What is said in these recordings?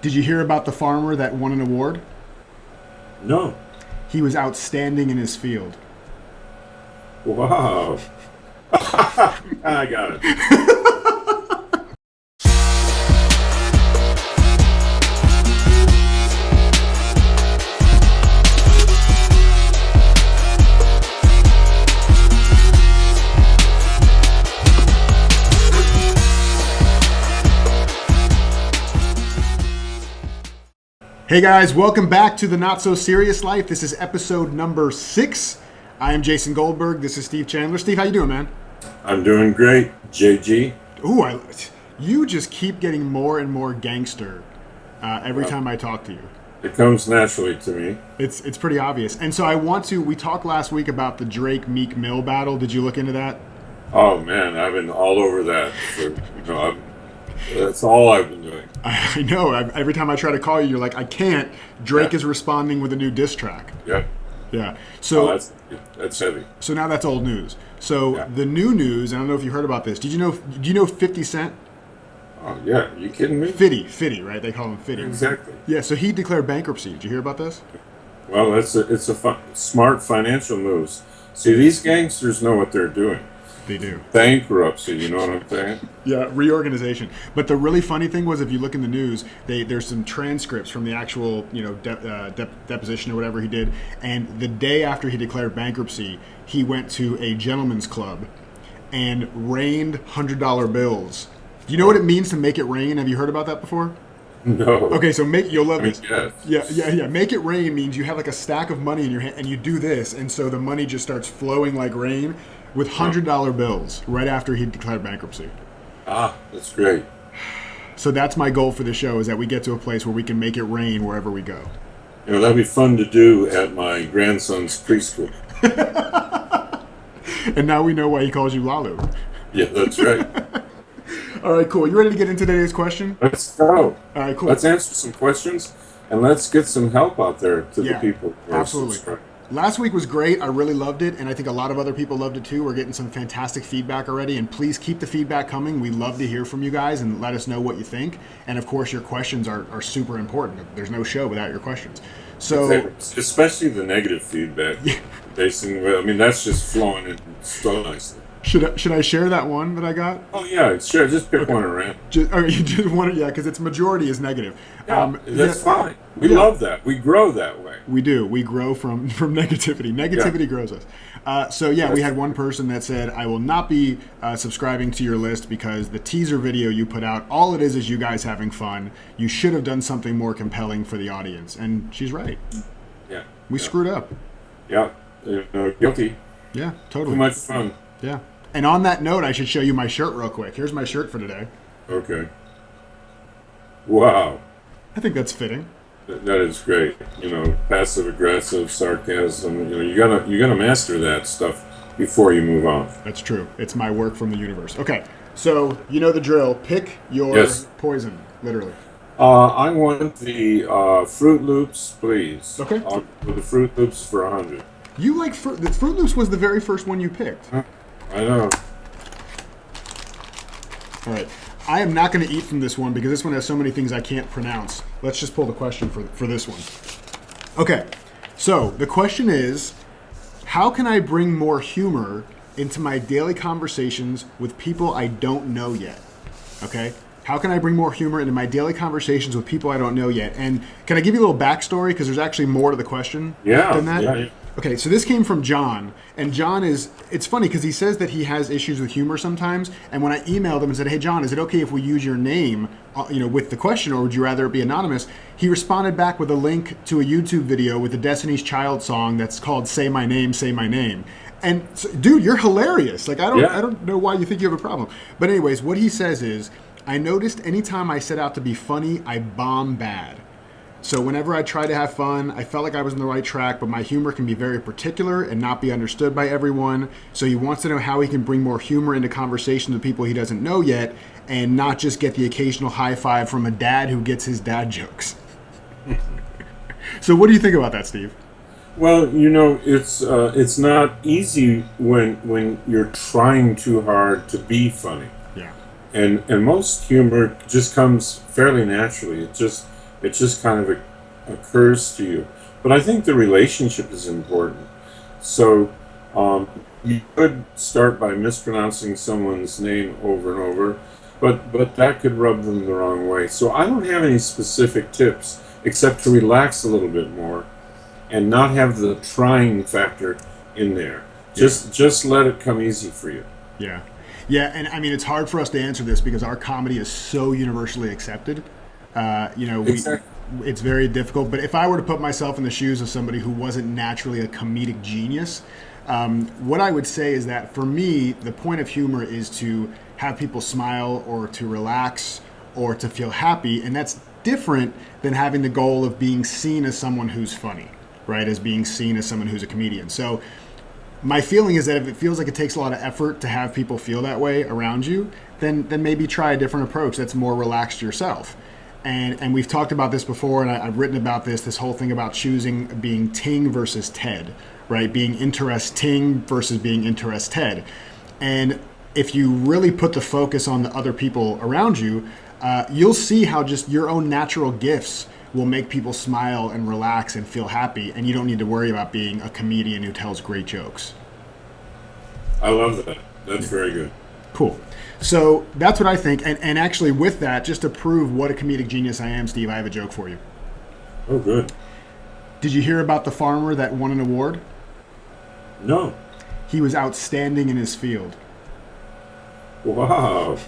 Did you hear about the farmer that won an award? No. He was outstanding in his field. Wow. I got it. Hey guys, welcome back to the Not So Serious Life. This is episode number 6. I am Jason Goldberg. This is Steve Chandler. Steve, how you doing, man? I'm doing great, JG. Ooh, you just keep getting more and more gangster every time I talk to you. It comes naturally to me. It's pretty obvious. And so we talked last week about the Drake-Meek Mill battle. Did you look into that? Oh man, I've been all over that. That's all I've been doing. I know. Every time I try to call you, you're like, I can't. Drake is responding with a new diss track. Yep. Yeah. So that's heavy. So now that's old news. So the new news, I don't know if you heard about this. Do you know 50 Cent? Oh yeah, you kidding me? Fitty, right? They call him Fitty. Exactly. Yeah, so he declared bankruptcy. Did you hear about this? Well, it's a smart financial moves. See, these gangsters know what they're doing. They do. Bankruptcy, you know what I'm saying? Yeah, reorganization. But the really funny thing was, if you look in the news, there's some transcripts from the actual, deposition or whatever he did. And the day after he declared bankruptcy, he went to a gentleman's club and rained $100 bills. Do you know what it means to make it rain? Have you heard about that before? No. Okay, so you'll love this. Yes. Yeah. Make it rain means you have like a stack of money in your hand and you do this, and so the money just starts flowing like rain with $100 bills right after he declared bankruptcy. Ah, that's great. So that's my goal for the show, is that we get to a place where we can make it rain wherever we go. You know, that'd be fun to do at my grandson's preschool. And now we know why he calls you Lalu. Yeah, that's right. All right, cool. You ready to get into today's question? Let's go. All right, cool. Let's answer some questions, and let's get some help out there to the people who are absolutely. subscribed. Last week was great. I really loved it, and I think a lot of other people loved it too. We're getting some fantastic feedback already, and please keep the feedback coming. We love to hear from you guys and let us know what you think. And of course, your questions are super important. There's no show without your questions. So, especially the negative feedback. I mean, that's just flowing in so nicely. Should I share that one that I got? Oh yeah, sure. Just pick one around. You just want to, because its majority is negative. Yeah, that's fine. We love that. We grow that way. We do. We grow from negativity. Negativity grows us. We had one person that said, I will not be subscribing to your list because the teaser video you put out, all it is you guys having fun. You should have done something more compelling for the audience. And she's right. Yeah. We screwed up. Yeah. Guilty. Yeah, totally. Too much fun. Yeah. And on that note, I should show you my shirt real quick. Here's my shirt for today. Okay. Wow. I think that's fitting. That is great. Passive aggressive sarcasm. You gotta master that stuff before you move on. That's true. It's my work from the universe. Okay. So you know the drill. Pick your poison. Literally. I want the Fruit Loops, please. Okay. I'll go the Fruit Loops for 100. You like the Fruit Loops was the very first one you picked. I know. All right. I am not going to eat from this one because this one has so many things I can't pronounce. Let's just pull the question for this one. Okay. So the question is, how can I bring more humor into my daily conversations with people I don't know yet? Okay. How can I bring more humor into my daily conversations with people I don't know yet? And can I give you a little backstory? Because there's actually more to the question than that. Yeah. Okay, so this came from John, and John it's funny because he says that he has issues with humor sometimes, and when I emailed him and said, hey John, is it okay if we use your name, with the question, or would you rather it be anonymous? He responded back with a link to a YouTube video with the Destiny's Child song that's called Say My Name, Say My Name. And so, dude, you're hilarious. Like, I don't know why you think you have a problem. But anyways, what he says is, I noticed anytime I set out to be funny, I bomb bad. So whenever I try to have fun, I felt like I was on the right track, but my humor can be very particular and not be understood by everyone. So he wants to know how he can bring more humor into conversations with people he doesn't know yet and not just get the occasional high five from a dad who gets his dad jokes. So what do you think about that, Steve? Well, it's not easy when you're trying too hard to be funny. Yeah. And most humor just comes fairly naturally. It just kind of occurs to you. But I think the relationship is important. So you could start by mispronouncing someone's name over and over, but that could rub them the wrong way. So I don't have any specific tips except to relax a little bit more and not have the trying factor in there. Just let it come easy for you. Yeah. Yeah, and I mean, it's hard for us to answer this because our comedy is so universally accepted. Exactly. It's very difficult. But if I were to put myself in the shoes of somebody who wasn't naturally a comedic genius, what I would say is that for me, the point of humor is to have people smile or to relax or to feel happy. And that's different than having the goal of being seen as someone who's funny, right? As being seen as someone who's a comedian. So my feeling is that if it feels like it takes a lot of effort to have people feel that way around you, then maybe try a different approach that's more relaxed yourself. And we've talked about this before, and I've written about this whole thing about choosing being Ting versus Ted, right? Being interesting versus being interested. And if you really put the focus on the other people around you, you'll see how just your own natural gifts will make people smile and relax and feel happy, and you don't need to worry about being a comedian who tells great jokes. I love that. That's very good. Cool. So that's what I think. And actually with that, just to prove what a comedic genius I am, Steve, I have a joke for you. Oh, good. Did you hear about the farmer that won an award? No. He was outstanding in his field. Wow.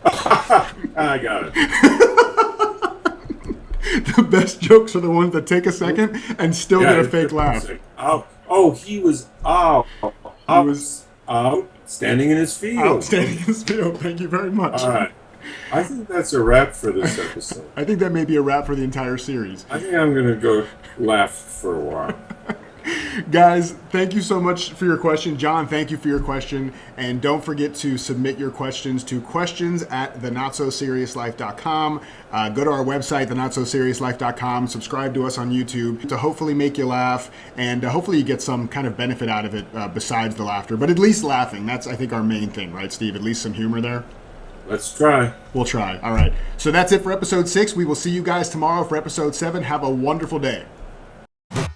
I got it. The best jokes are the ones that take a second and still get a fake laugh. He was out standing in his field. Outstanding in his field. Thank you very much. All right. I think that's a wrap for this episode. I think that may be a wrap for the entire series. I think I'm going to go laugh for a while. Guys, thank you so much for your question. John, thank you for your question. And don't forget to submit your questions to questions@thenotsoseriouslife.com. Go to our website, thenotsoseriouslife.com. Subscribe to us on YouTube to hopefully make you laugh. And hopefully you get some kind of benefit out of it besides the laughter. But at least laughing. That's, I think, our main thing, right, Steve? At least some humor there. Let's try. We'll try. All right. So that's it for episode 6. We will see you guys tomorrow for episode 7. Have a wonderful day.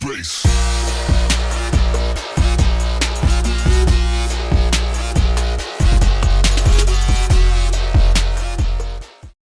Bass.